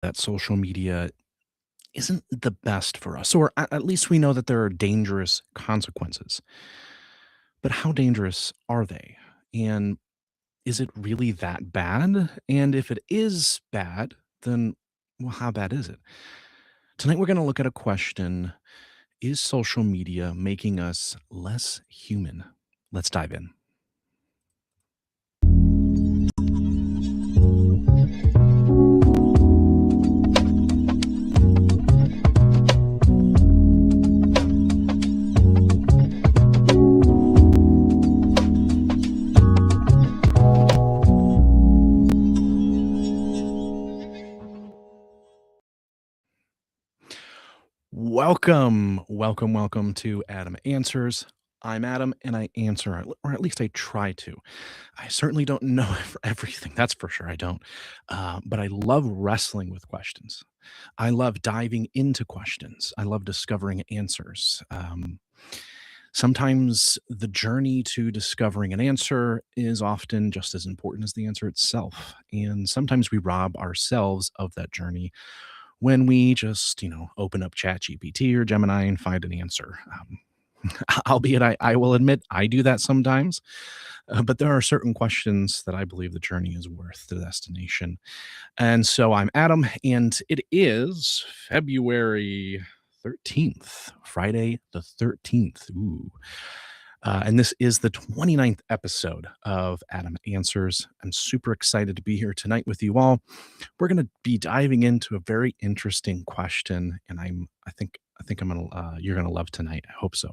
that social media isn't the best for us, or at least we know that there are dangerous consequences. But how dangerous are they? And is it really that bad? And if it is bad, then well, how bad is it? Tonight we're going to look at a question. Is social media making us less human? Let's dive in. Welcome to Adam Answers. I'm Adam and I answer, or at least I try to. I certainly don't know for everything, that's for sure. I don't. But I love wrestling with questions. I love diving into questions. I love discovering answers. Sometimes the journey to discovering an answer is often just as important as the answer itself. And sometimes we rob ourselves of that journey when we just, open up ChatGPT or Gemini and find an answer. Albeit, I will admit I do that sometimes, but there are certain questions that I believe the journey is worth the destination. And so I'm Adam, and it is February 13th, Friday the 13th. Ooh. And this is the 29th episode of Adam Answers. I'm super excited to be here tonight with you all. We're going to be diving into a very interesting question, and I think I'm gonna you're gonna love tonight. I hope so.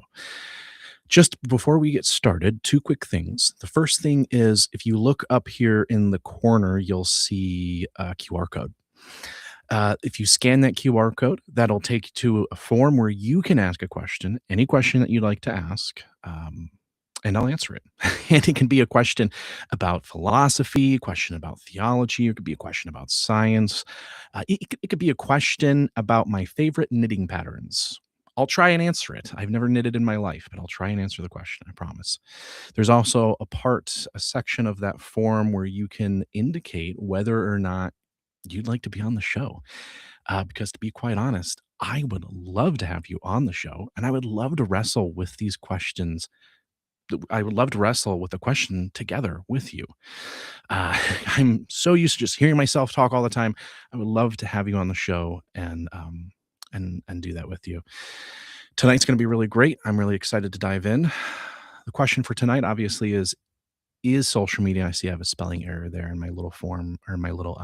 Just before we get started, two quick things. The first thing is if you look up here in the corner, you'll see a QR code. If you scan that QR code, that'll take you to a form where you can ask a question, any question that you'd like to ask, and I'll answer it. And it can be a question about philosophy, a question about theology, it could be a question about science. It could be a question about my favorite knitting patterns. I'll try and answer it. I've never knitted in my life, but I'll try and answer the question, I promise. There's also a section of that form where you can indicate whether or not you'd like to be on the show. Because to be quite honest, I would love to have you on the show and I would love to wrestle with these questions. I would love to wrestle with the question together with you. Uh, I'm so used to just hearing myself talk all the time. I would love to have you on the show and do that with you. Tonight's going to be really great. I'm really excited to dive in. The question for tonight, obviously, is social media. I see I have a spelling error there in my little form or my little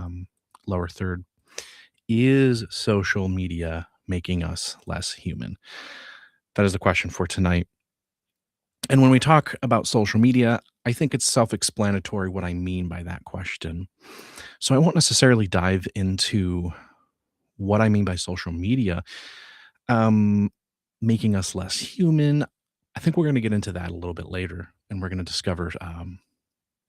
lower third. Is social media making us less human? That is the question for tonight. And when we talk about social media, I think it's self explanatory what I mean by that question. So I won't necessarily dive into what I mean by social media um, making us less human. I think we're going to get into that a little bit later, and we're going to discover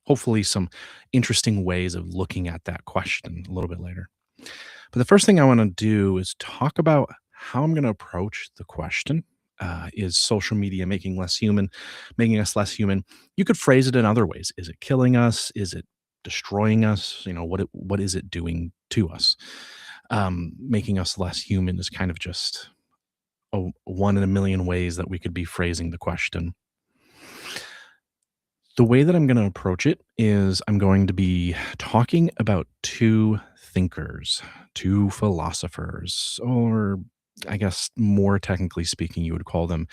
hopefully some interesting ways of looking at that question a little bit later. But the first thing I want to do is talk about how I'm going to approach the question. Is social media making us less human? You could phrase it in other ways. Is it killing us? Is it destroying us? What is it doing to us? Making us less human is kind of just one in a million ways that we could be phrasing the question. The way that I'm going to approach it is I'm going to be talking about two thinkers, two philosophers, or I guess more technically speaking, you would call them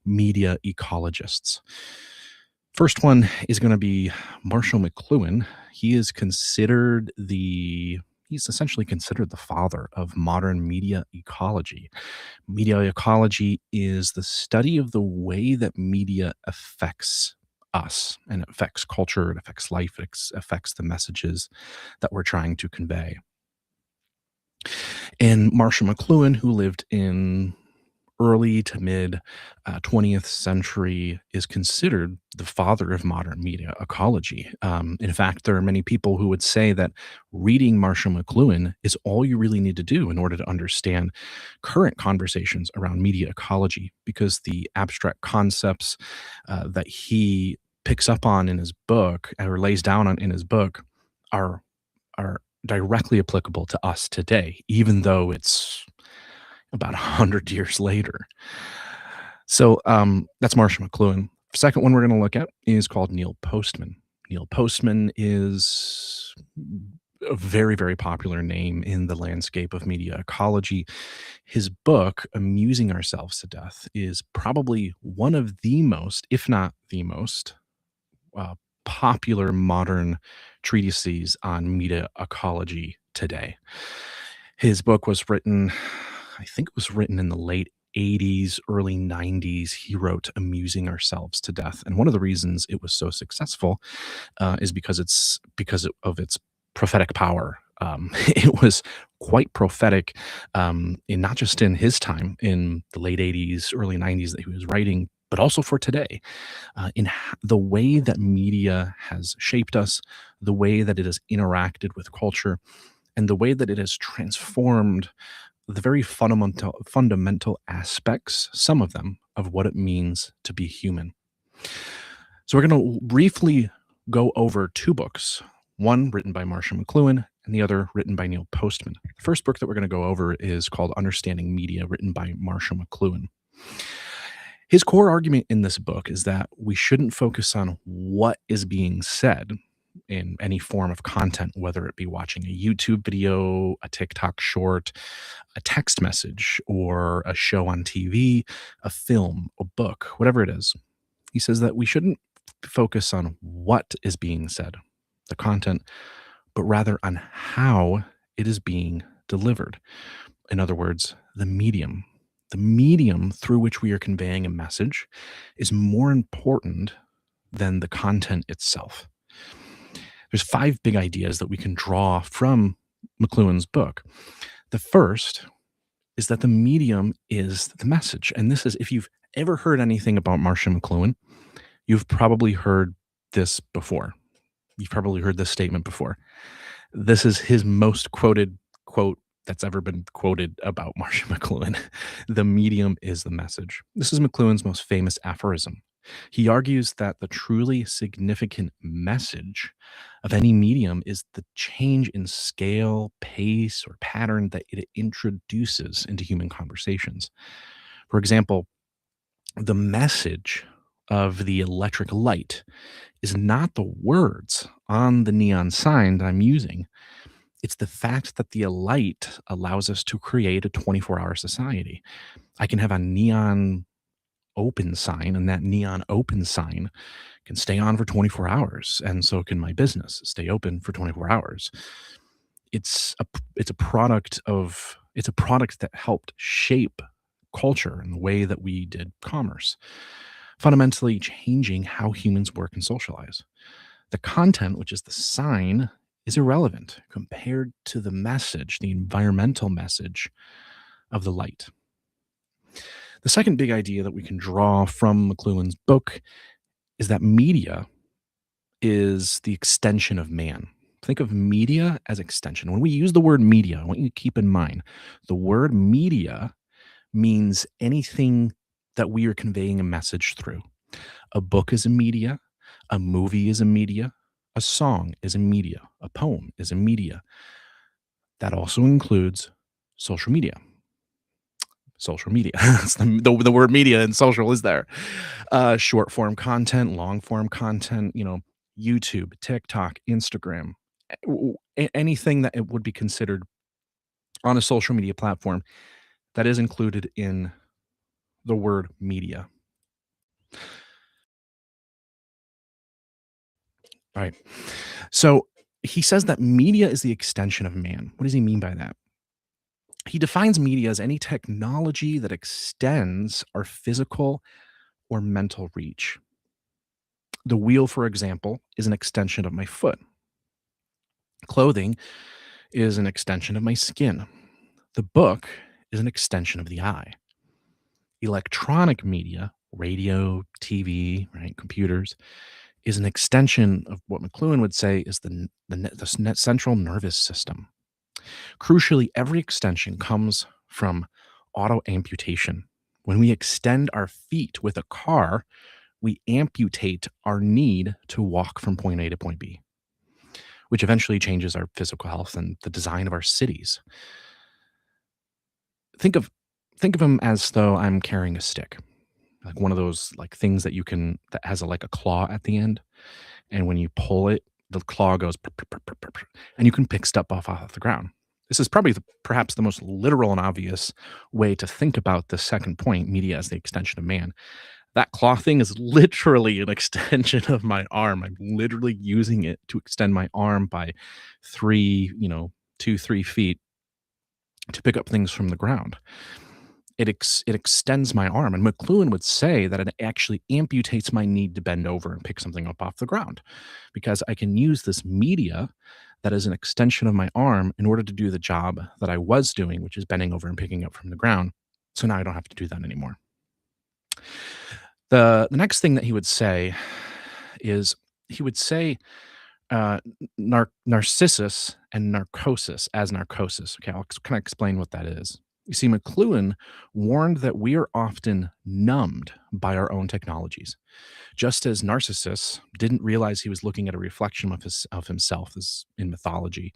media ecologists. First one is going to be Marshall McLuhan. He is considered he's essentially considered the father of modern media ecology. Media ecology is the study of the way that media affects us and it affects culture, it affects life, affects the messages that we're trying to convey. And Marshall McLuhan, who lived in early to mid 20th century, is considered the father of modern media ecology. In fact, there are many people who would say that reading Marshall McLuhan is all you really need to do in order to understand current conversations around media ecology, because the abstract concepts that he picks up on in his book or lays down on in his book are directly applicable to us today, even though it's about 100 years later. So that's Marshall McLuhan. Second one we're going to look at is called Neil Postman. Neil Postman is a very, very popular name in the landscape of media ecology. His book, Amusing Ourselves to Death, is probably one of the most, if not the most, uh, popular modern treatises on media ecology today. His book was written, I think it was written in the late 80s, early 90s. He wrote Amusing Ourselves to Death. And one of the reasons it was so successful is because of its prophetic power. It was quite prophetic, in not just in his time in the late 80s, early 90s that he was writing, but also for today, the way that media has shaped us, the way that it has interacted with culture, and the way that it has transformed the very fundamental aspects, some of them, of what it means to be human. So we're going to briefly go over two books, one written by Marshall McLuhan and the other written by Neil Postman. The first book that we're going to go over is called Understanding Media, written by Marshall McLuhan. His core argument in this book is that we shouldn't focus on what is being said in any form of content, whether it be watching a YouTube video, a TikTok short, a text message, or a show on TV, a film, a book, whatever it is. He says that we shouldn't focus on what is being said, the content, but rather on how it is being delivered. In other words, the medium. The medium through which we are conveying a message is more important than the content itself. There's 5 big ideas that we can draw from McLuhan's book. The first is that the medium is the message. And this is, if you've ever heard anything about Marshall McLuhan, you've probably heard this before. You've probably heard this statement before. This is his most quoted quote that's ever been quoted about Marshall McLuhan. The medium is the message. This is McLuhan's most famous aphorism. He argues that the truly significant message of any medium is the change in scale, pace, or pattern that it introduces into human conversations. For example, the message of the electric light is not the words on the neon sign that I'm using. It's the fact that the light allows us to create a 24-hour society. I can have a neon open sign, and that neon open sign can stay on for 24 hours, and so can my business stay open for 24 hours. It's a product that helped shape culture and the way that we did commerce, fundamentally changing how humans work and socialize. The content, which is the sign, is irrelevant compared to the message, the environmental message of the light. The second big idea that we can draw from McLuhan's book is that media is the extension of man. Think of media as extension. When we use the word media, I want you to keep in mind the word media means anything that we are conveying a message through. A book is a media, a movie is a media, a song is a media, a poem is a media. That also includes social media. Social media. It's the word media and social is there. Short form content, long form content, YouTube, TikTok, Instagram, anything that it would be considered on a social media platform that is included in the word media. All right. So he says that media is the extension of man. What does he mean by that? He defines media as any technology that extends our physical or mental reach. The wheel, for example, is an extension of my foot. Clothing is an extension of my skin. The book is an extension of the eye. Electronic media, radio, TV, right, computers, is an extension of what McLuhan would say is the central nervous system. Crucially, every extension comes from auto amputation. When we extend our feet with a car, we amputate our need to walk from point A to point B. which eventually changes our physical health and the design of our cities. Think of think of them as though I'm carrying a stick, like one of those like things that you can that has like a claw at the end, and when you pull it, the claw goes "Prr, prr, prr, prr, prr," and you can pick stuff off the ground. This is probably perhaps the most literal and obvious way to think about the second point, media as the extension of man. That claw thing is literally an extension of my arm. I'm literally using it to extend my arm by 2, 3 feet to pick up things from the ground. It extends my arm, and McLuhan would say that it actually amputates my need to bend over and pick something up off the ground, because I can use this media that is an extension of my arm in order to do the job that I was doing, which is bending over and picking up from the ground. So now I don't have to do that anymore. The next thing that he would say is he would say narcissus and narcosis as narcosis. Okay, I'll kind of explain what that is. You see, McLuhan warned that we are often numbed by our own technologies, just as Narcissus didn't realize he was looking at a reflection of himself as in mythology,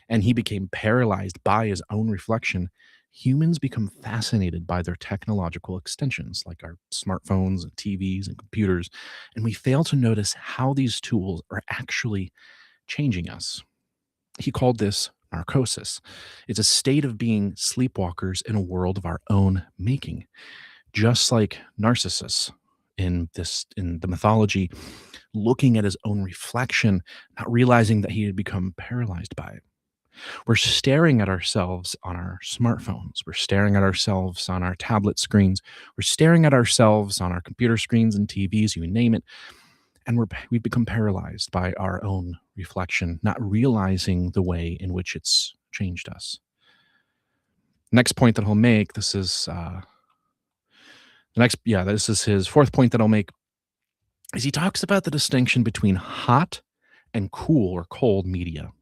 and he became paralyzed by his own reflection. Humans become fascinated by their technological extensions, like our smartphones and TVs and computers, and we fail to notice how these tools are actually changing us. He called this narcosis. It's a state of being sleepwalkers in a world of our own making, just like Narcissus in the mythology, looking at his own reflection, not realizing that he had become paralyzed by it. We're staring at ourselves on our smartphones. We're staring at ourselves on our tablet screens. We're staring at ourselves on our computer screens and TVs, you name it. And we've become paralyzed by our own reflection, not realizing the way in which it's changed us. Next point that he'll make, this is his fourth point that I'll make, is he talks about the distinction between hot and cool or cold media.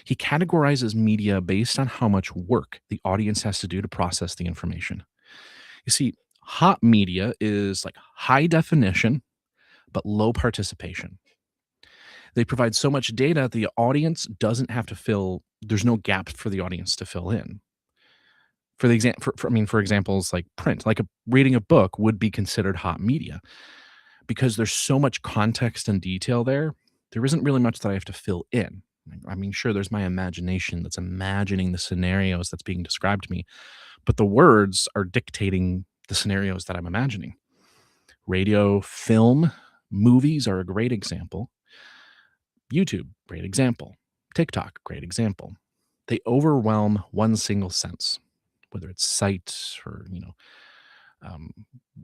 He categorizes media based on how much work the audience has to do to process the information. You see, hot media is like high definition, but low participation. They provide so much data the audience doesn't have to fill. There's no gap for the audience to fill in. For the example, for examples like print, like reading a book would be considered hot media because there's so much context and detail there. There isn't really much that I have to fill in. I mean, sure, there's my imagination that's imagining the scenarios that's being described to me, but the words are dictating the scenarios that I'm imagining. Radio, film, movies are a great example. YouTube, great example. TikTok, great example. They overwhelm one single sense, whether it's sight or, um,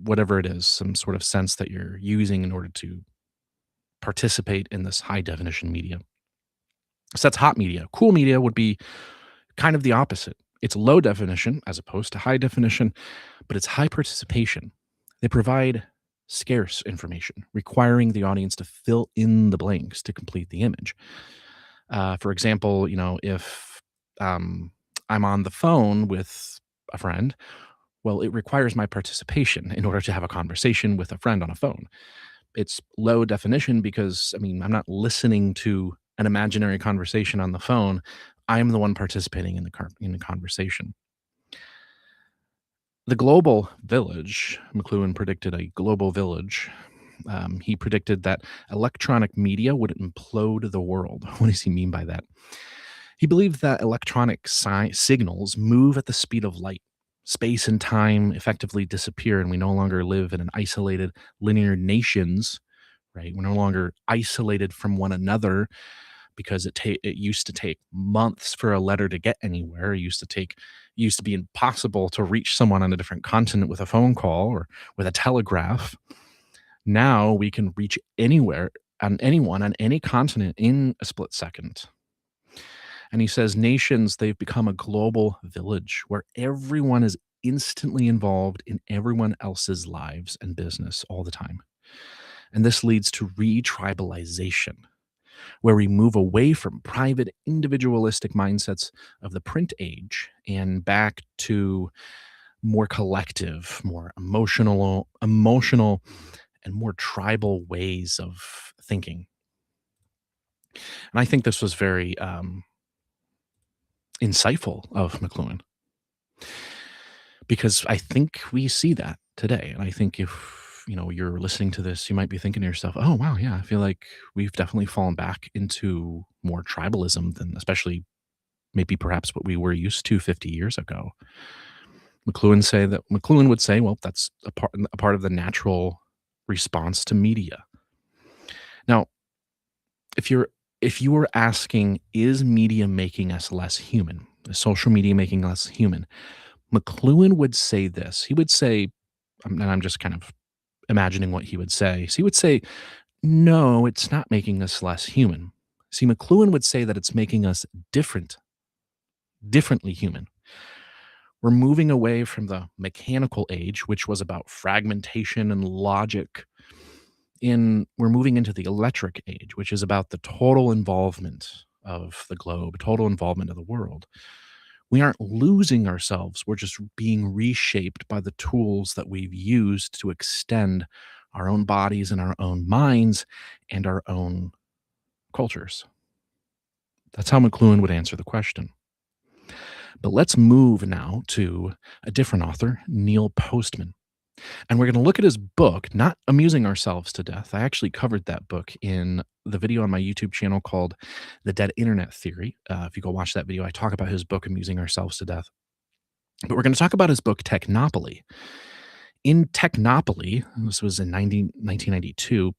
whatever it is, some sort of sense that you're using in order to participate in this high definition media. So that's hot media. Cool media would be kind of the opposite. It's low definition as opposed to high definition, but it's high participation. They provide scarce information, requiring the audience to fill in the blanks to complete the image. For example, if I'm on the phone with a friend, well, it requires my participation in order to have a conversation with a friend on a phone. It's low definition because, I'm not listening to an imaginary conversation on the phone. I'm the one participating in the conversation. The global village, McLuhan predicted a global village. He predicted that electronic media would implode the world. What does he mean by that? He believed that electronic signals move at the speed of light. Space and time effectively disappear, and we no longer live in an isolated linear nations, right? We're no longer isolated from one another because it used to take months for a letter to get anywhere. It used to be impossible to reach someone on a different continent with a phone call or with a telegraph. Now we can reach anywhere on anyone on any continent in a split second. And he says nations, they've become a global village where everyone is instantly involved in everyone else's lives and business all the time. And this leads to retribalization, where we move away from private, individualistic mindsets of the print age and back to more collective, more emotional, and more tribal ways of thinking. And I think this was very insightful of McLuhan because I think we see that today. And I think if you're listening to this, you might be thinking to yourself, "Oh wow, yeah, I feel like we've definitely fallen back into more tribalism than especially maybe perhaps what we were used to 50 years ago." McLuhan would say, "Well, that's a part of the natural response to media." Now, if you were asking, is media making us less human? Is social media making us human? McLuhan would say this. He would say, and I'm just kind of imagining what he would say. So he would say, no, it's not making us less human. See, McLuhan would say that it's making us differently human. We're moving away from the mechanical age, which was about fragmentation and logic. We're moving into the electric age, which is about the total involvement of the globe, total involvement of the world. We aren't losing ourselves. We're just being reshaped by the tools that we've used to extend our own bodies and our own minds and our own cultures. That's how McLuhan would answer the question. But let's move now to a different author, Neil Postman. And we're going to look at his book, not Amusing Ourselves to Death. I actually covered that book in the video on my YouTube channel called The Dead Internet Theory. If you go watch that video, I talk about his book, Amusing Ourselves to Death. But we're going to talk about his book, Technopoly. In Technopoly, this was in 1992,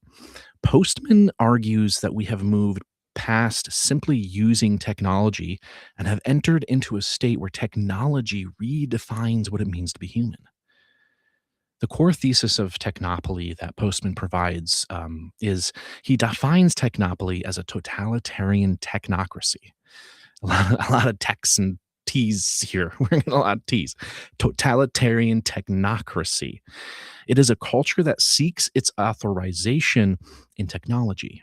Postman argues that we have moved past simply using technology and have entered into a state where technology redefines what it means to be human. The core thesis of Technopoly that Postman provides is he defines Technopoly as a totalitarian technocracy. A lot of techs and T's here. We're getting a lot of T's. Totalitarian technocracy. It is a culture that seeks its authorization in technology.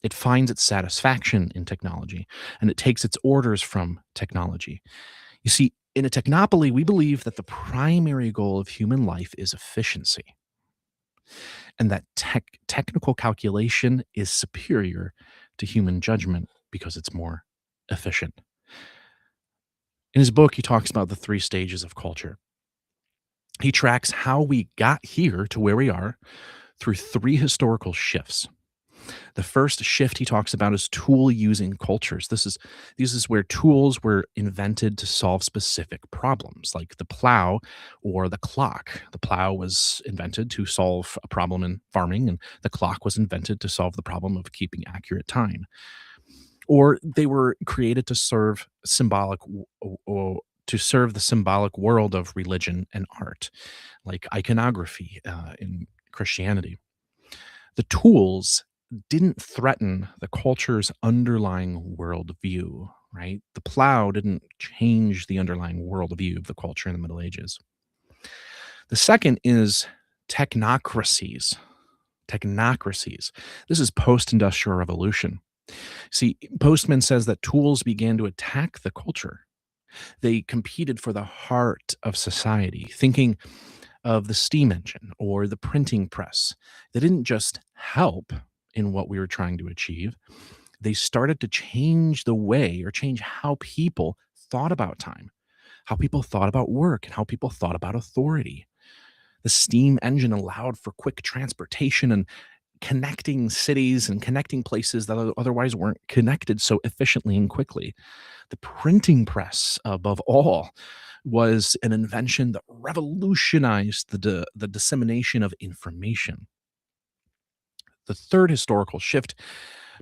It finds its satisfaction in technology, and it takes its orders from technology. You see, in a technopoly, we believe that the primary goal of human life is efficiency, and that technical calculation is superior to human judgment because it's more efficient. In his book, he talks about the three stages of culture. He tracks how we got here to where we are through three historical shifts. The first shift he talks about is tool using cultures. This is where tools were invented to solve specific problems, like the plow or the clock. The plow was invented to solve a problem in farming, and the clock was invented to solve the problem of keeping accurate time. Or they were created to serve to serve the symbolic world of religion and art, like iconography in Christianity. The tools didn't threaten the culture's underlying worldview, right? The plow didn't change the underlying worldview of the culture in the Middle Ages. The second is technocracies. Technocracies. This is post-industrial revolution. See, Postman says that tools began to attack the culture. They competed for the heart of society, thinking of the steam engine or the printing press. They didn't just help in what we were trying to achieve, they started to change the way or change how people thought about time, how people thought about work, and how people thought about authority. The steam engine allowed for quick transportation and connecting cities and connecting places that otherwise weren't connected so efficiently and quickly. The printing press, above all, was an invention that revolutionized the dissemination of information. The third historical shift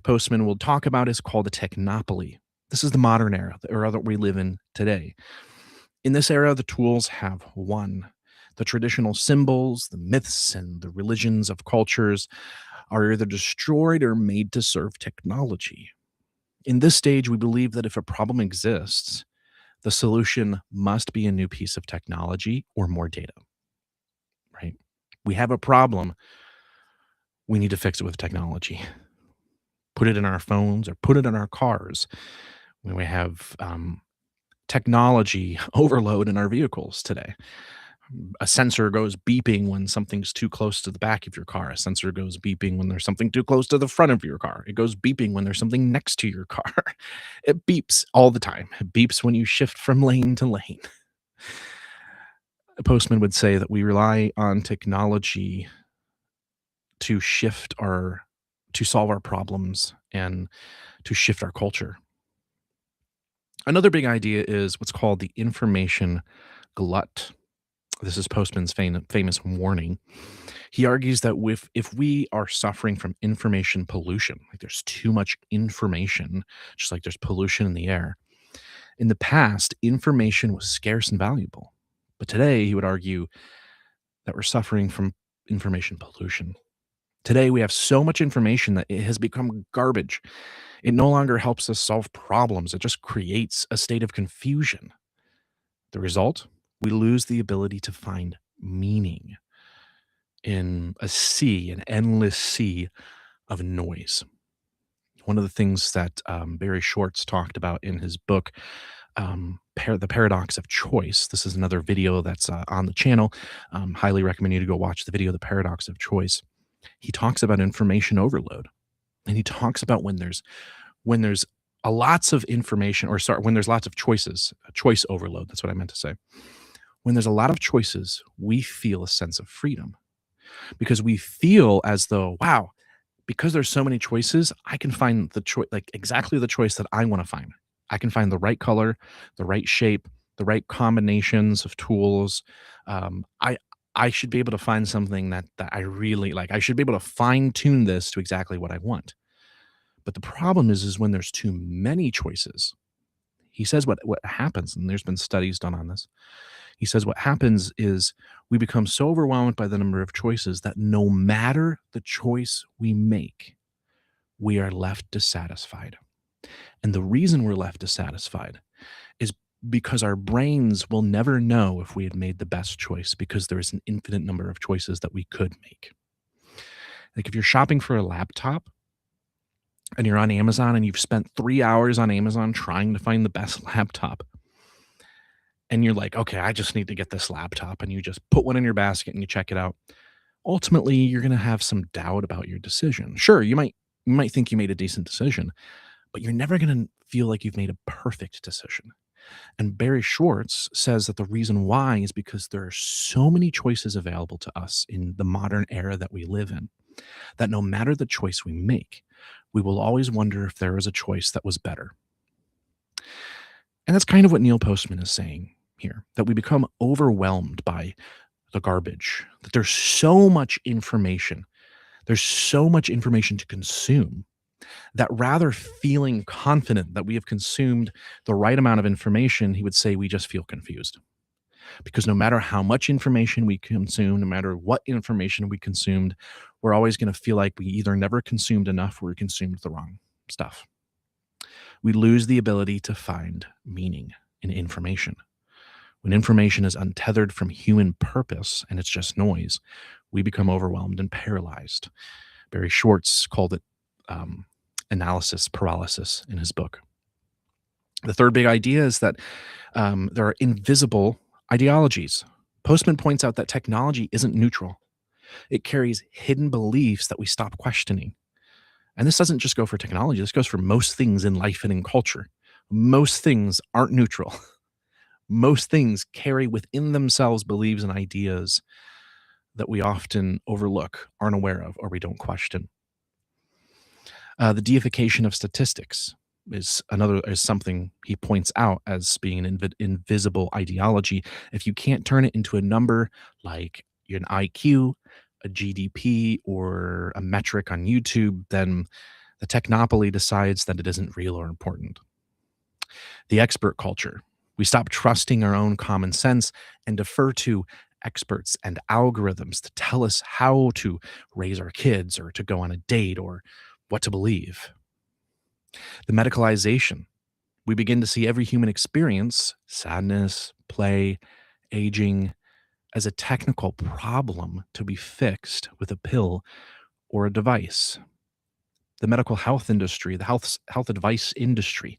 Postman will talk about is called the technopoly. This is the modern era, the era that we live in today. In this era, the tools have won. The traditional symbols, the myths, and the religions of cultures are either destroyed or made to serve technology. In this stage, we believe that if a problem exists, the solution must be a new piece of technology or more data, right? We have a problem. We need to fix it with technology. Put it in our phones or put it in our cars. We have technology overload in our vehicles today. A sensor goes beeping when something's too close to the back of your car. A sensor goes beeping when there's something too close to the front of your car. It goes beeping when there's something next to your car. It beeps all the time. It beeps when you shift from lane to lane. Postman would say that we rely on technology to to solve our problems and to shift our culture. Another big idea is what's called the information glut. This is Postman's famous warning. He argues that if we are suffering from information pollution, like there's too much information, just like there's pollution in the air. In the past, information was scarce and valuable. But today, he would argue that we're suffering from information pollution. Today, we have so much information that it has become garbage. It no longer helps us solve problems. It just creates a state of confusion. The result? We lose the ability to find meaning in an endless sea of noise. One of the things that Barry Schwartz talked about in his book, The Paradox of Choice. This is another video that's on the channel. Highly recommend you to go watch the video, The Paradox of Choice. He talks about information overload. And he talks about when there's lots of information, or sorry, when there's lots of choices, choice overload. That's what I meant to say. When there's a lot of choices, we feel a sense of freedom because we feel as though, wow, because there's so many choices, I can find the choice, like exactly the choice that I want to find. I can find the right color, the right shape, the right combinations of tools. I should be able to find something that I really like. I should be able to fine tune this to exactly what I want. But the problem is when there's too many choices, he says what happens, and there's been studies done on this. He says what happens is we become so overwhelmed by the number of choices that no matter the choice we make, we are left dissatisfied. And the reason we're left dissatisfied is because our brains will never know if we had made the best choice because there is an infinite number of choices that we could make. Like if you're shopping for a laptop and you're on Amazon and you've spent 3 hours on Amazon trying to find the best laptop, and you're like, okay, I just need to get this laptop, and you just put one in your basket and you check it out. Ultimately, you're going to have some doubt about your decision. Sure, you might think you made a decent decision, but you're never going to feel like you've made a perfect decision. And Barry Schwartz says that the reason why is because there are so many choices available to us in the modern era that we live in, that no matter the choice we make, we will always wonder if there was a choice that was better. And that's kind of what Neil Postman is saying here, that we become overwhelmed by the garbage, that there's so much information. There's so much information to consume that rather feeling confident that we have consumed the right amount of information, he would say we just feel confused. Because no matter how much information we consume, no matter what information we consumed, we're always going to feel like we either never consumed enough or we consumed the wrong stuff. We lose the ability to find meaning in information. When information is untethered from human purpose and it's just noise, we become overwhelmed and paralyzed. Barry Schwartz called it analysis paralysis in his book. The third big idea is that there are invisible ideologies. Postman points out that technology isn't neutral. It carries hidden beliefs that we stop questioning. And this doesn't just go for technology. This goes for most things in life and in culture. Most things aren't neutral. Most things carry within themselves beliefs and ideas that we often overlook, aren't aware of, or we don't question. The deification of statistics is something he points out as being an invisible ideology. If you can't turn it into a number like an IQ, a GDP, or a metric on YouTube, then the technopoly decides that it isn't real or important. The expert culture. We stop trusting our own common sense and defer to experts and algorithms to tell us how to raise our kids or to go on a date or what to believe. The medicalization. We begin to see every human experience, sadness, play, aging, as a technical problem to be fixed with a pill or a device. The medical health industry, the health advice industry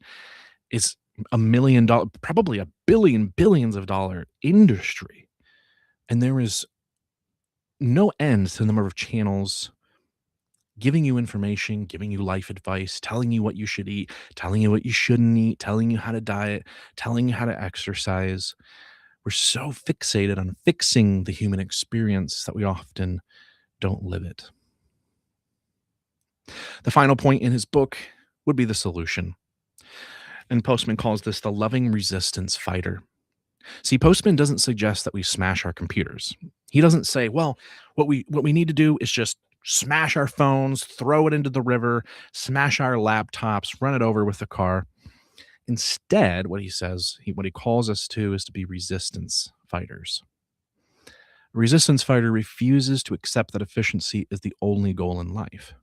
is $1 million, probably a billions of dollar industry And there is no end to the number of channels giving you information, giving you life advice, telling you what you should eat, telling you what you shouldn't eat, telling you how to diet, telling you how to exercise. We're so fixated on fixing the human experience that we often don't live it. The final point in his book would be the solution. And Postman calls this the loving resistance fighter. See, Postman doesn't suggest that we smash our computers. He doesn't say, well, what we need to do is just smash our phones, throw it into the river, smash our laptops, run it over with the car. Instead, what he says, what he calls us to is to be resistance fighters. A resistance fighter refuses to accept that efficiency is the only goal in life.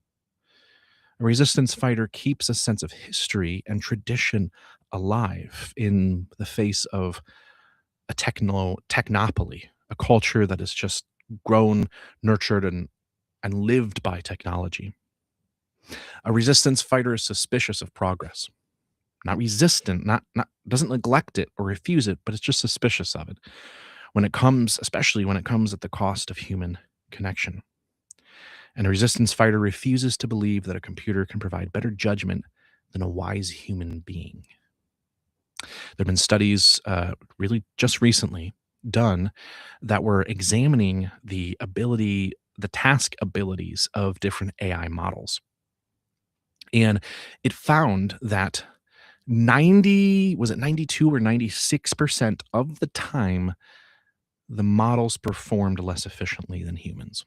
A resistance fighter keeps a sense of history and tradition alive in the face of a technopoly, a culture that is just grown, nurtured, and lived by technology. A resistance fighter is suspicious of progress, not resistant, not doesn't neglect it or refuse it, but it's just suspicious of it when it comes, especially when it comes at the cost of human connection. And a resistance fighter refuses to believe that a computer can provide better judgment than a wise human being. There have been studies really just recently done that were examining the task abilities of different AI models. And it found that 92 or 96% of the time, the models performed less efficiently than humans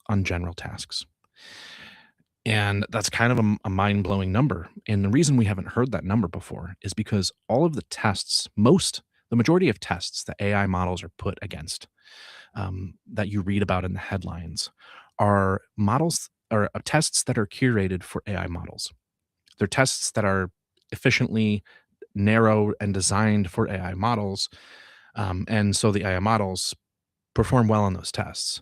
on general tasks. And that's kind of a mind-blowing number. And the reason we haven't heard that number before is because all of the tests, the majority of tests that AI models are put against, that you read about in the headlines, are tests that are curated for AI models. They're tests that are efficiently narrowed and designed for AI models, and so the AI models perform well on those tests.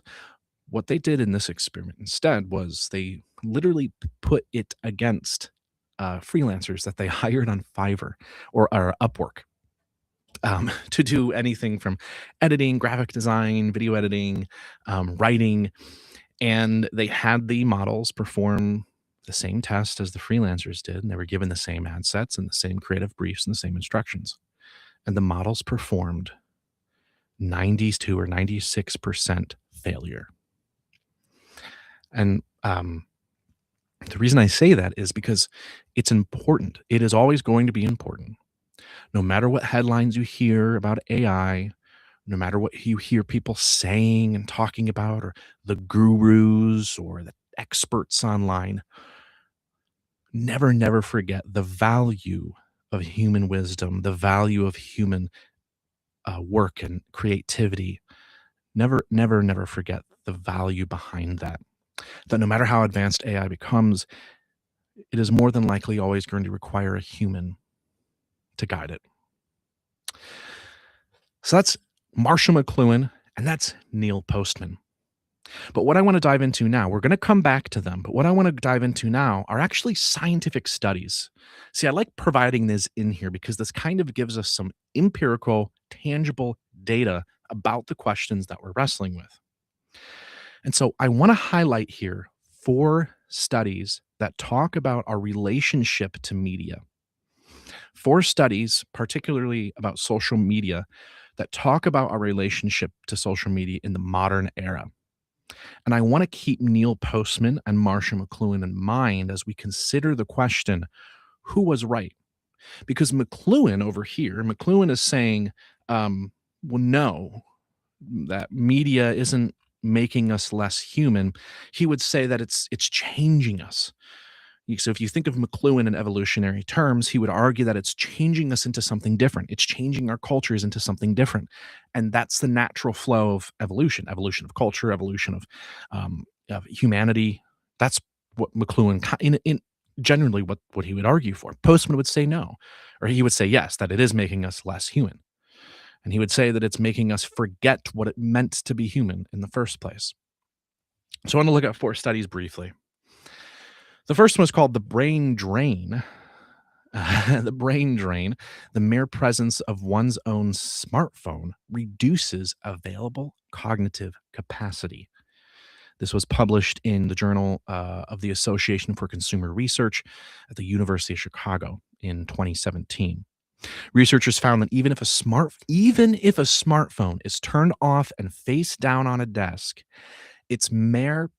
What they did in this experiment instead was they literally put it against freelancers that they hired on Fiverr or Upwork, to do anything from editing, graphic design, video editing, writing. And they had the models perform the same test as the freelancers did. And they were given the same ad sets and the same creative briefs and the same instructions. And the models performed 92 or 96% failure. And the reason I say that is because it's important. It is always going to be important. No matter what headlines you hear about AI, no matter what you hear people saying and talking about, or the gurus or the experts online, never forget the value of human wisdom, the value of human work and creativity. Never forget the value behind that. That no matter how advanced AI becomes, it is more than likely always going to require a human to guide it. So that's Marshall McLuhan, and that's Neil Postman. But what I want to dive into now, we're going to come back to them, but what I want to dive into now are actually scientific studies. See, I like providing this in here because this kind of gives us some empirical, tangible data about the questions that we're wrestling with. And so I want to highlight here 4 studies that talk about our relationship to media. 4 studies, particularly about social media, that talk about our relationship to social media in the modern era. And I want to keep Neil Postman and Marshall McLuhan in mind as we consider the question, who was right? Because McLuhan is saying, well, no, that media isn't making us less human. He would say that it's changing us. So if you think of McLuhan in evolutionary terms, he would argue that it's changing us into something different. It's changing our cultures into something different. And that's the natural flow of evolution of culture, evolution of humanity. That's what McLuhan, in generally what he would argue for. Postman would say no, or he would say yes, that it is making us less human. And he would say that it's making us forget what it meant to be human in the first place. So I want to look at 4 studies briefly. The first one is called The Brain Drain, The brain drain, the mere presence of one's own smartphone reduces available cognitive capacity. This was published in the Journal of the Association for Consumer Research at the University of Chicago in 2017. Researchers found that even if a smartphone is turned off and face down on a desk, its mere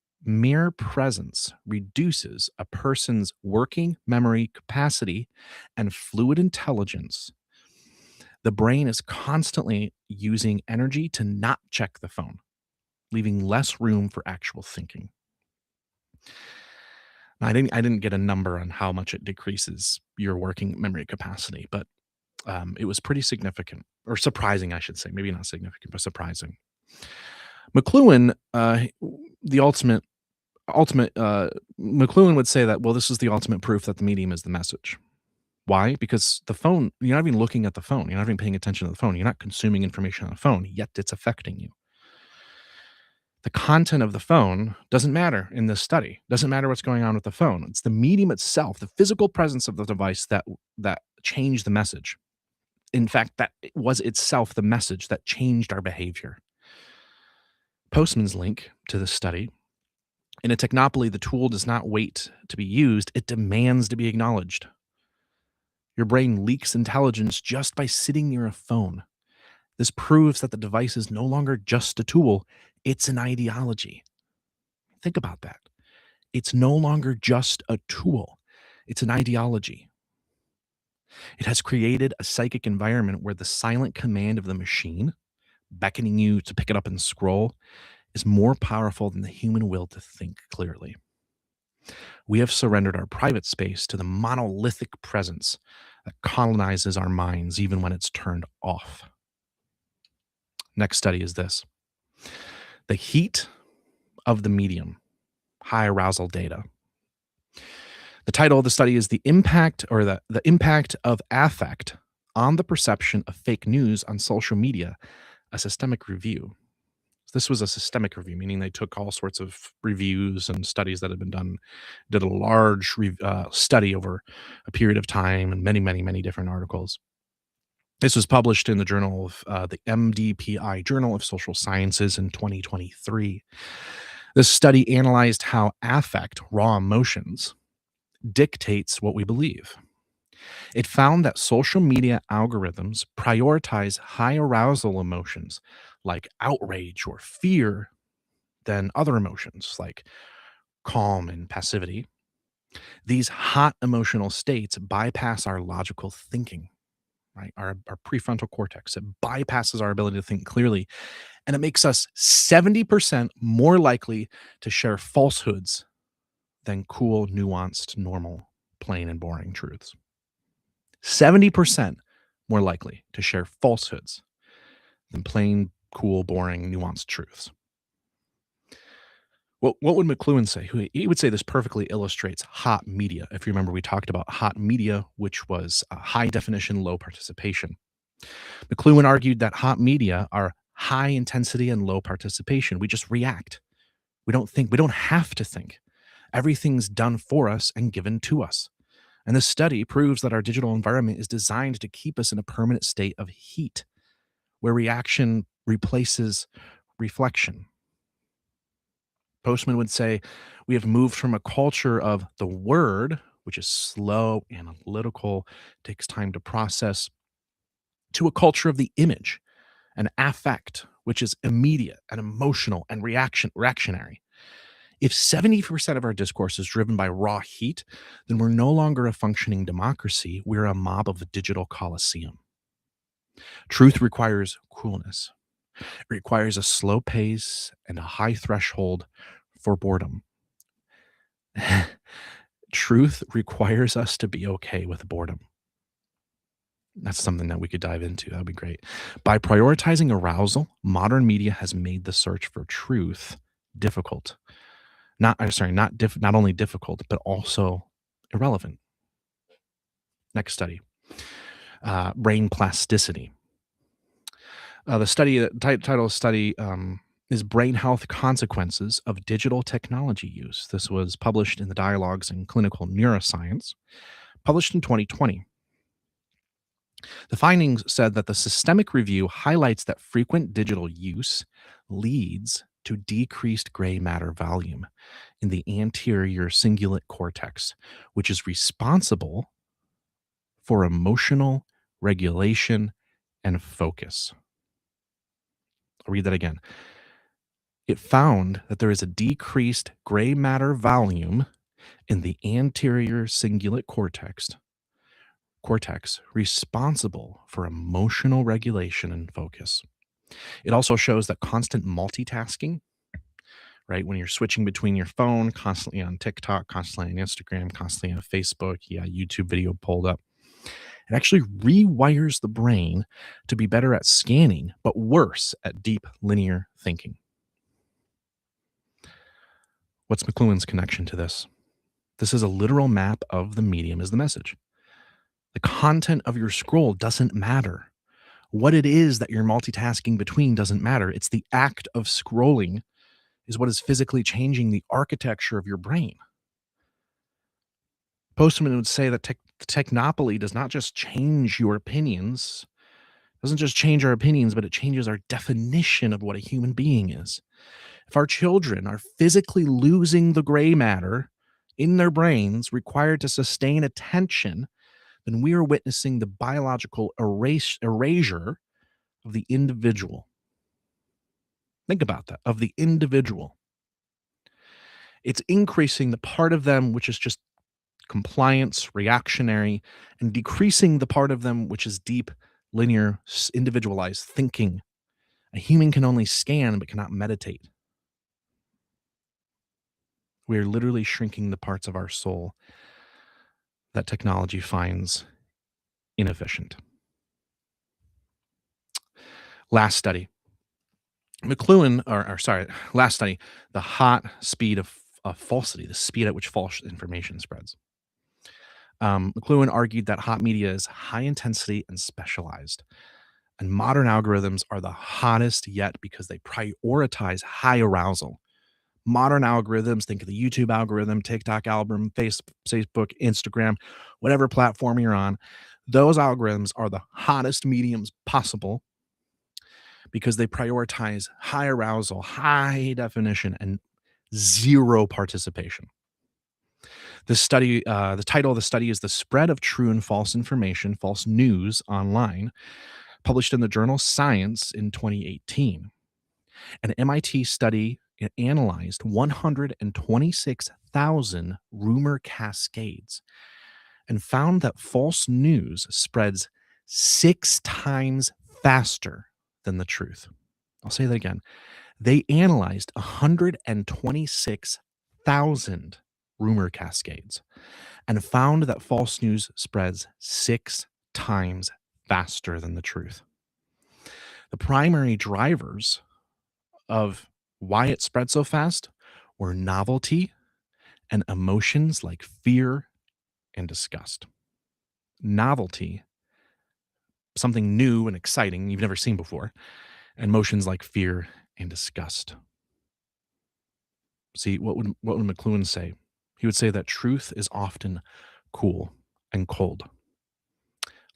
presence reduces a person's working memory capacity and fluid intelligence. The brain is constantly using energy to not check the phone, leaving less room for actual thinking. Now, I didn't get a number on how much it decreases your working memory capacity, but it was pretty significant, or surprising, I should say. Maybe not significant, but surprising. McLuhan, the ultimate McLuhan would say that, well, this is the ultimate proof that the medium is the message. Why? Because the phone, you're not even looking at the phone, you're not even paying attention to the phone, you're not consuming information on the phone, yet it's affecting you. The content of the phone doesn't matter in this study. Doesn't matter what's going on with the phone. It's the medium itself, the physical presence of the device that changed the message. In fact, that was itself the message that changed our behavior. Postman's link to this study: in a technopoly, the tool does not wait to be used, it demands to be acknowledged. Your brain leaks intelligence just by sitting near a phone. This proves that the device is no longer just a tool, it's an ideology. Think about that. It's no longer just a tool, it's an ideology. It has created a psychic environment where the silent command of the machine, beckoning you to pick it up and scroll, is more powerful than the human will to think clearly. We have surrendered our private space to the monolithic presence that colonizes our minds even when it's turned off. Next study is this: the heat of the medium, high arousal data. The title of the study is the impact of affect on the perception of fake news on social media, a systemic review. This was a systemic review, meaning they took all sorts of reviews and studies that had been done, did a large study over a period of time and many, many, many different articles. This was published in the journal of the MDPI Journal of Social Sciences in 2023. This study analyzed how affect, raw emotions, dictates what we believe. It found that social media algorithms prioritize high arousal emotions like outrage or fear than other emotions like calm and passivity. These hot emotional states bypass our logical thinking, right? Our prefrontal cortex. It bypasses our ability to think clearly, and it makes us 70% more likely to share falsehoods than cool, nuanced, normal, plain, and boring truths. 70% more likely to share falsehoods than plain, cool, boring, nuanced truths. What would McLuhan say? He would say this perfectly illustrates hot media. If you remember, we talked about hot media, which was high definition, low participation. McLuhan argued that hot media are high intensity and low participation. We just react. We don't think. We don't have to think. Everything's done for us and given to us. And this study proves that our digital environment is designed to keep us in a permanent state of heat, where reaction replaces reflection. Postman would say we have moved from a culture of the word, which is slow, analytical, takes time to process, to a culture of the image and affect, which is immediate and emotional and reactionary. If 70% of our discourse is driven by raw heat, then we're no longer a functioning democracy. We're a mob of a digital coliseum. Truth requires coolness. It requires a slow pace and a high threshold for boredom. Truth requires us to be okay with boredom. That's something that we could dive into. That'd be great. By prioritizing arousal, modern media has made the search for truth difficult. Not only difficult, but also irrelevant. Next study, brain plasticity. The title of the study is Brain Health Consequences of Digital Technology Use. This was published in the Dialogues in Clinical Neuroscience, published in 2020. The findings said that the systemic review highlights that frequent digital use leads to decreased gray matter volume in the anterior cingulate cortex, which is responsible for emotional regulation and focus. I'll read that again. It found that there is a decreased gray matter volume in the anterior cingulate cortex responsible for emotional regulation and focus. It also shows that constant multitasking, right? When you're switching between your phone, constantly on TikTok, constantly on Instagram, constantly on Facebook, YouTube video pulled up, it actually rewires the brain to be better at scanning, but worse at deep linear thinking. What's McLuhan's connection to this? This is a literal map of the medium is the message. The content of your scroll doesn't matter. What it is that you're multitasking between doesn't matter. It's the act of scrolling is what is physically changing the architecture of your brain. Postman would say that technopoly does not just change your opinions, doesn't just change our opinions, but it changes our definition of what a human being is. If our children are physically losing the gray matter in their brains required to sustain attention, then we are witnessing the biological erasure of the individual. Think about that, of the individual. It's increasing the part of them which is just compliance, reactionary, and decreasing the part of them which is deep, linear, individualized thinking. A human can only scan but cannot meditate. We are literally shrinking the parts of our soul that technology finds inefficient. Last study. Last study, the hot speed of falsity, the speed at which false information spreads. McLuhan argued that hot media is high intensity and specialized, and modern algorithms are the hottest yet because they prioritize high arousal. Modern algorithms, think of the YouTube algorithm, TikTok algorithm, Facebook, Instagram, whatever platform you're on, those algorithms are the hottest mediums possible because they prioritize high arousal, high definition, and zero participation. This study, the title of the study is The Spread of True and False Information, False News Online, published in the journal Science in 2018. An MIT study analyzed 126,000 rumor cascades and found that false news spreads 6 times faster than the truth. I'll say that again. They analyzed 126,000 rumor cascades and found that false news spreads 6 times faster than the truth. The primary drivers of why it spread so fast were novelty and emotions like fear and disgust. Novelty, something new and exciting you've never seen before, and emotions like fear and disgust. See, what would McLuhan say? He would say that truth is often cool and cold.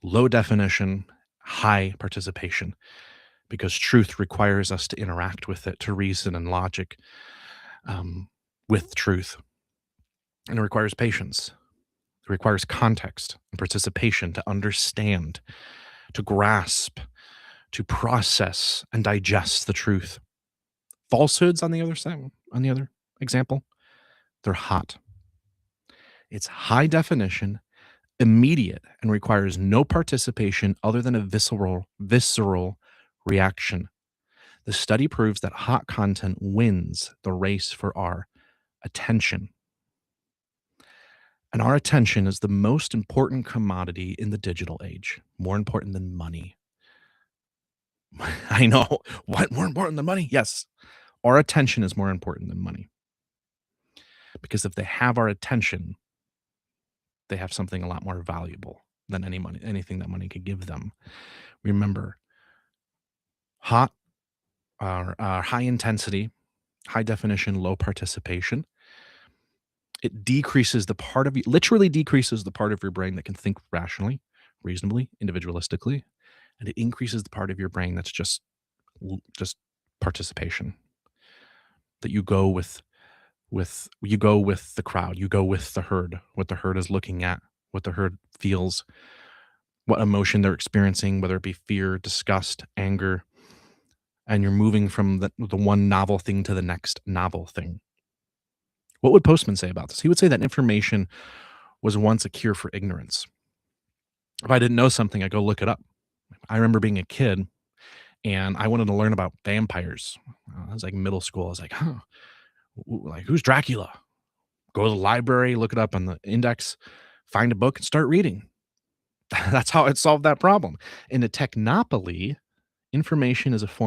Low definition, high participation, because truth requires us to interact with it, to reason and logic with truth. And it requires patience. It requires context and participation to understand, to grasp, to process and digest the truth. Falsehoods, on the other side, on the other example, they're hot. It's high definition, immediate, and requires no participation other than a visceral reaction. The study proves that hot content wins the race for our attention. And our attention is the most important commodity in the digital age, more important than money. I know. What? More important than money? Yes. Our attention is more important than money. Because if they have our attention, they have something a lot more valuable than anything that money could give them. Remember, high intensity, high definition, low participation. It decreases the part of you, literally decreases the part of your brain that can think rationally, reasonably, individualistically, and it increases the part of your brain that's just participation. That you go with the crowd, you go with the herd, what the herd is looking at, what the herd feels, what emotion they're experiencing, whether it be fear, disgust, anger, and you're moving from the one novel thing to the next novel thing. What would Postman say about this? He would say that information was once a cure for ignorance. If I didn't know something, I go look it up. I remember being a kid and I wanted to learn about vampires. I was like middle school. I was like, huh, like who's Dracula? Go to the library, look it up on the index, find a book and start reading. That's how it solved that problem. In a technopoly, information is it's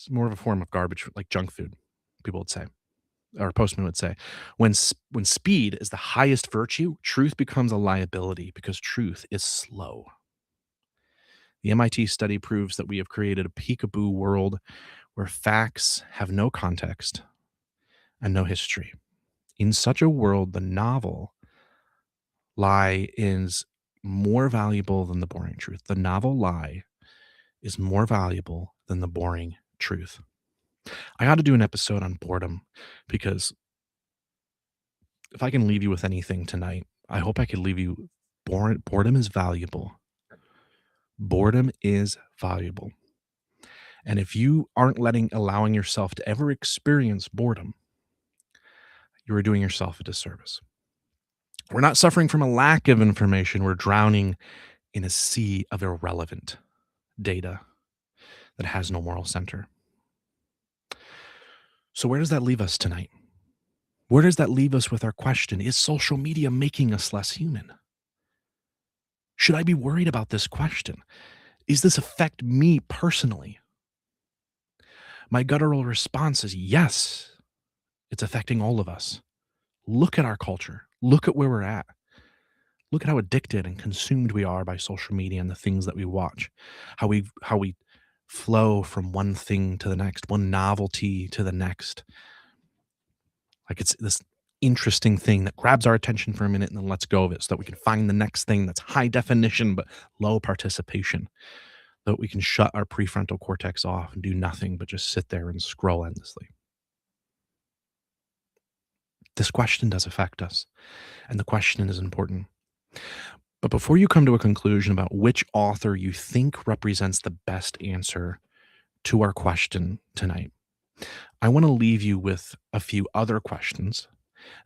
more of a form of garbage, like junk food, people would say, or Postman would say. When speed is the highest virtue, truth becomes a liability because truth is slow. The MIT study proves that we have created a peekaboo world where facts have no context and no history. In such a world, the novel lie is more valuable than the boring truth. The novel lie is more valuable than the boring truth. I got to do an episode on boredom because if I can leave you with anything tonight, I hope I could leave you boredom is valuable. Boredom is valuable. And if you aren't allowing yourself to ever experience boredom, you are doing yourself a disservice. We're not suffering from a lack of information. We're drowning in a sea of irrelevant data that has no moral center. So where does that leave us tonight? Where does that leave us with our question? Is social media making us less human? Should I be worried about this question? Is this affect me personally? My guttural response is yes, it's affecting all of us. Look at our culture. Look at where we're at. Look at how addicted and consumed we are by social media and the things that we watch. How we flow from one thing to the next, one novelty to the next. Like it's this interesting thing that grabs our attention for a minute and then lets go of it so that we can find the next thing that's high definition but low participation. So that we can shut our prefrontal cortex off and do nothing but just sit there and scroll endlessly. This question does affect us, and the question is important. But before you come to a conclusion about which author you think represents the best answer to our question tonight, I want to leave you with a few other questions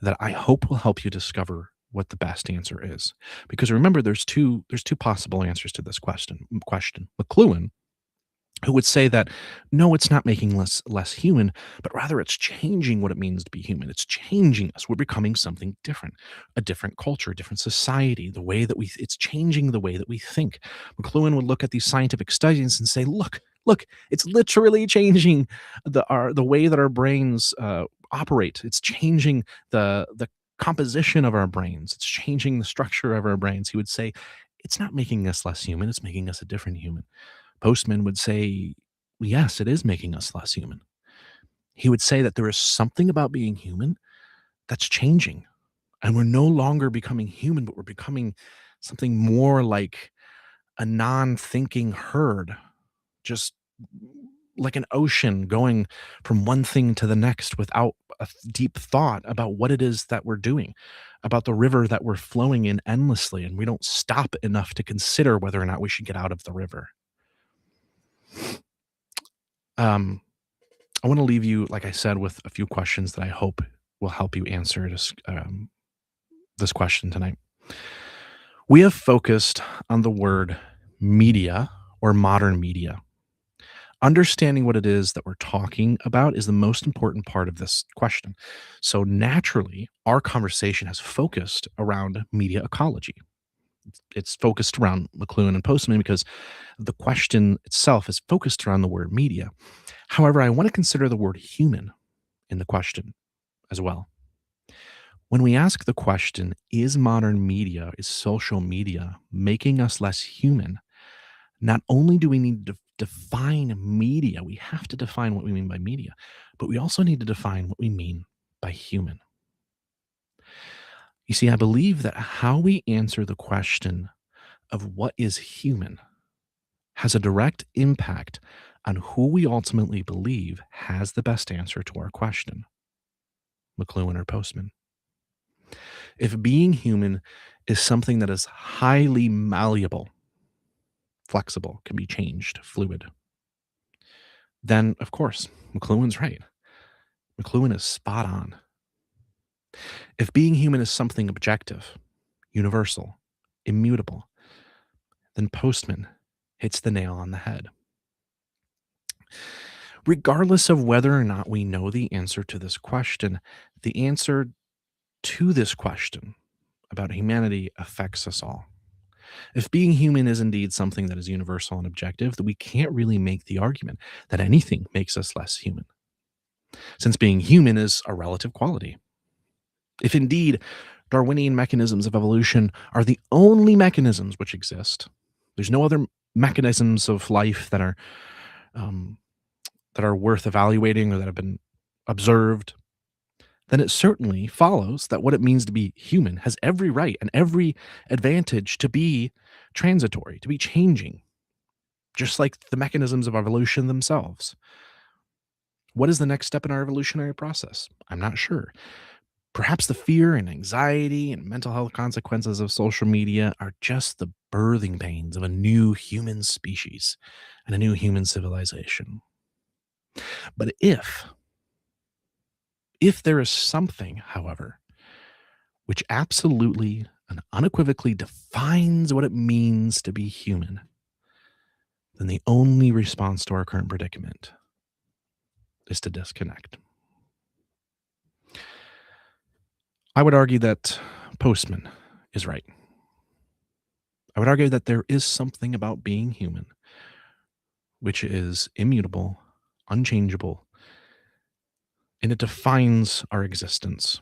that I hope will help you discover what the best answer is. Because remember, there's two possible answers to this question. McLuhan, who would say that no, it's not making us less human, but rather it's changing what it means to be human. It's changing us. We're becoming something different, a different culture, a different society. The way that it's changing the way that we think. McLuhan would look at these scientific studies and say, look, it's literally changing the way that our brains operate. It's changing the composition of our brains. It's changing the structure of our brains. He would say, it's not making us less human. It's making us a different human. Postman would say, yes, it is making us less human. He would say that there is something about being human that's changing. And we're no longer becoming human, but we're becoming something more like a non-thinking herd, just like an ocean going from one thing to the next without a deep thought about what it is that we're doing, about the river that we're flowing in endlessly. And we don't stop enough to consider whether or not we should get out of the river. I want to leave you, like I said, with a few questions that I hope will help you answer this question tonight. We have focused on the word media or modern media. Understanding what it is that we're talking about is the most important part of this question. So naturally, our conversation has focused around media ecology. It's focused around McLuhan and Postman because the question itself is focused around the word media. However, I want to consider the word human in the question as well. When we ask the question, is social media making us less human? Not only do we need to define media, we have to define what we mean by media, but we also need to define what we mean by human. You see, I believe that how we answer the question of what is human has a direct impact on who we ultimately believe has the best answer to our question, McLuhan or Postman. If being human is something that is highly malleable, flexible, can be changed, fluid, then of course, McLuhan's right. McLuhan is spot on. If being human is something objective, universal, immutable, then Postman hits the nail on the head. Regardless of whether or not we know the answer to this question, the answer to this question about humanity affects us all. If being human is indeed something that is universal and objective, then we can't really make the argument that anything makes us less human, since being human is a relative quality. If indeed Darwinian mechanisms of evolution are the only mechanisms which exist, there's no other mechanisms of life um, that are worth evaluating or that have been observed, then it certainly follows that what it means to be human has every right and every advantage to be transitory, to be changing, just like the mechanisms of evolution themselves. What is the next step in our evolutionary process? I'm not sure. Perhaps the fear and anxiety and mental health consequences of social media are just the birthing pains of a new human species and a new human civilization. But if there is something, however, which absolutely and unequivocally defines what it means to be human, then the only response to our current predicament is to disconnect. I would argue that Postman is right. I would argue that there is something about being human which is immutable, unchangeable, and it defines our existence,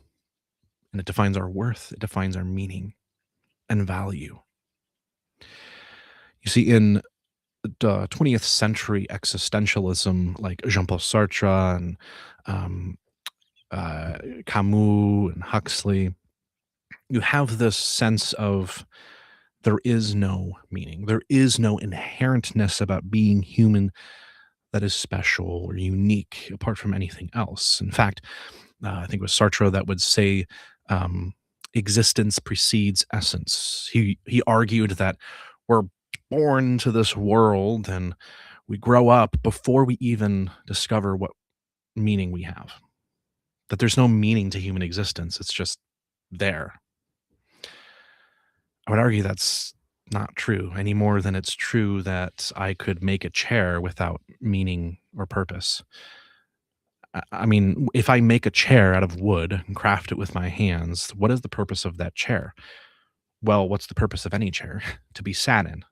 and it defines our worth, it defines our meaning and value. You see, in the 20th century existentialism, like Jean-Paul Sartre and um, Camus and Huxley, you have this sense of there is no meaning. There is no inherentness about being human that is special or unique apart from anything else. In fact, I think it was Sartre that would say um, existence precedes essence. He argued that we're born to this world and we grow up before we even discover what meaning we have. That there's no meaning to human existence. It's just there. I would argue that's not true any more than it's true that I could make a chair without meaning or purpose. I mean, if I make a chair out of wood and craft it with my hands, what is the purpose of that chair? Well, what's the purpose of any chair? To be sat in.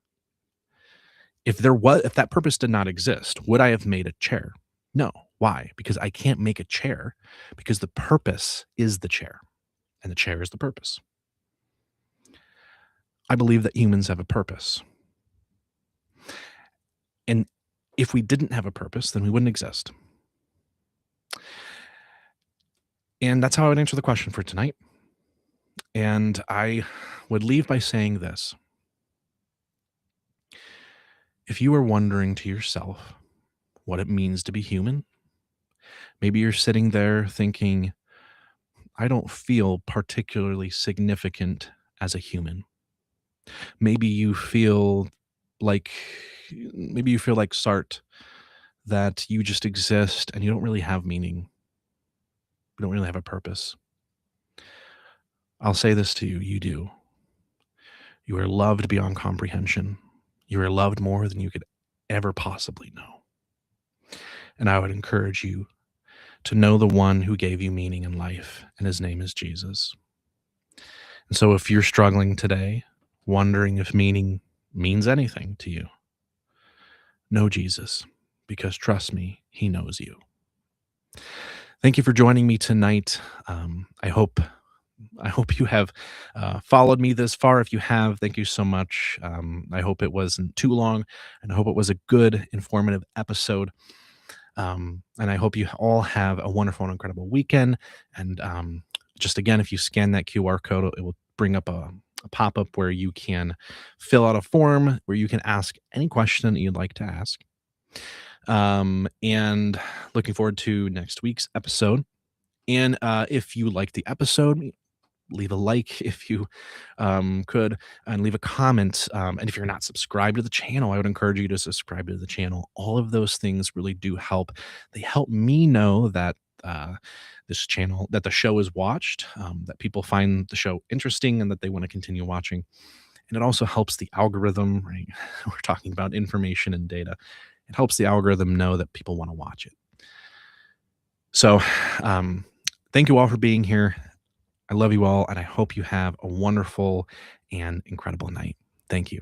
If that purpose did not exist, would I have made a chair? No. Why? Because I can't make a chair because the purpose is the chair and the chair is the purpose. I believe that humans have a purpose. And if we didn't have a purpose, then we wouldn't exist. And that's how I would answer the question for tonight. And I would leave by saying this. If you are wondering to yourself what it means to be human, maybe you're sitting there thinking, I don't feel particularly significant as a human. Maybe you feel like Sartre, that you just exist and you don't really have meaning. You don't really have a purpose. I'll say this to you, you do. You are loved beyond comprehension. You are loved more than you could ever possibly know. And I would encourage you to know the one who gave you meaning in life, and his name is Jesus. And so if you're struggling today, wondering if meaning means anything to you, know Jesus, because trust me, he knows you. Thank you for joining me tonight. I hope you have followed me this far. If you have, thank you so much. I hope it wasn't too long, and I hope it was a good, informative episode. And I hope you all have a wonderful and incredible weekend. And just again, if you scan that QR code, it will bring up pop-up where you can fill out a form where you can ask any question that you'd like to ask. And looking forward to next week's episode. And if you like the episode, leave a like if you could, and leave a comment. And if you're not subscribed to the channel, I would encourage you to subscribe to the channel. All of those things really do help. They help me know that this channel, that the show is watched, that people find the show interesting and that they want to continue watching. And it also helps the algorithm, right? We're talking about information and data. It helps the algorithm know that people want to watch it. So, thank you all for being here. I love you all, and I hope you have a wonderful and incredible night. Thank you.